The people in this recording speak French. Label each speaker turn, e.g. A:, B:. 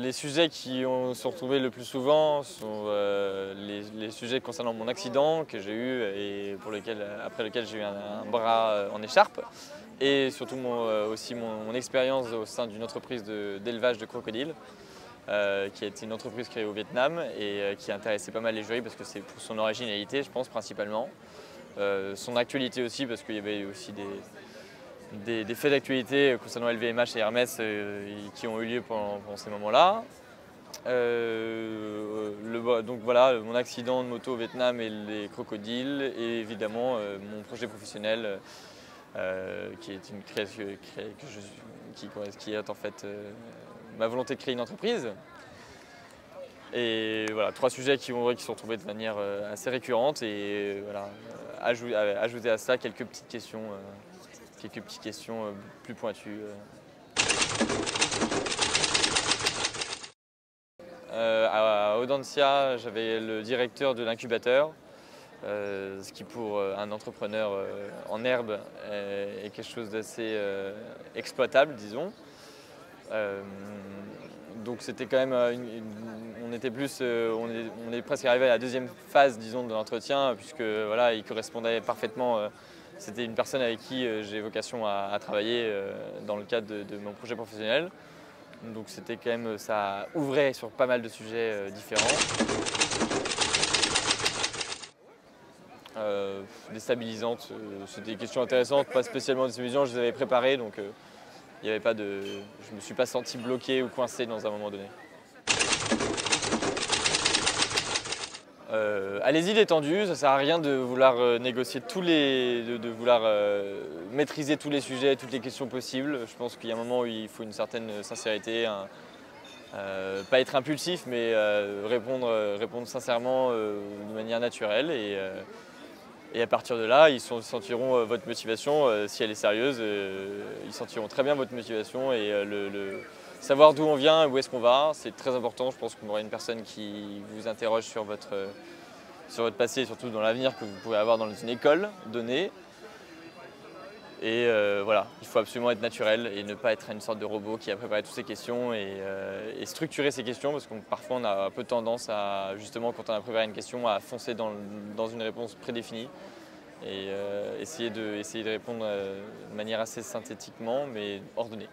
A: Les sujets qui sont retrouvés le plus souvent sont les sujets concernant mon accident que j'ai eu et après lequel j'ai eu un bras en écharpe, et surtout aussi mon expérience au sein d'une entreprise d'élevage de crocodiles, qui a été une entreprise créée au Vietnam et qui a intéressé pas mal les jurys parce que c'est pour son originalité, je pense, principalement. Son actualité aussi, parce qu'il y avait aussi des faits d'actualité concernant LVMH et Hermès qui ont eu lieu pendant ces moments-là. Donc voilà, mon accident de moto au Vietnam et les crocodiles, et évidemment mon projet professionnel qui est une création qui est en fait ma volonté de créer une entreprise. Et voilà, 3 sujets qui sont retrouvés de manière assez récurrente, et voilà, ajouter à ça quelques petites questions plus pointues. À Audencia, j'avais le directeur de l'incubateur, ce qui pour un entrepreneur en herbe est quelque chose d'assez exploitable, disons. Donc c'était quand même on est presque arrivé à la deuxième phase, disons, de l'entretien, puisque voilà, il correspondait parfaitement. C'était une personne avec qui j'ai vocation à travailler dans le cadre de mon projet professionnel. Donc c'était quand même, ça ouvrait sur pas mal de sujets différents. Déstabilisantes, c'était des questions intéressantes, pas spécialement déstabilisantes, je les avais préparées, donc il y avait pas de, je ne me suis pas senti bloqué ou coincé dans un moment donné. Allez-y détendu, ça ne sert à rien de vouloir négocier de vouloir maîtriser tous les sujets, toutes les questions possibles. Je pense qu'il y a un moment où il faut une certaine sincérité, pas être impulsif, mais répondre sincèrement de manière naturelle. Et à partir de là, ils sentiront votre motivation, si elle est sérieuse, ils sentiront très bien votre motivation, et savoir d'où on vient, où est-ce qu'on va, c'est très important. Je pense qu'on aura une personne qui vous interroge sur votre passé, et surtout dans l'avenir que vous pouvez avoir dans une école donnée. Et voilà, il faut absolument être naturel et ne pas être une sorte de robot qui a préparé toutes ces questions, et structurer ces questions, parce que parfois on a un peu tendance à, justement, quand on a préparé une question, à foncer dans une réponse prédéfinie, et essayer de répondre de manière assez synthétiquement mais ordonnée.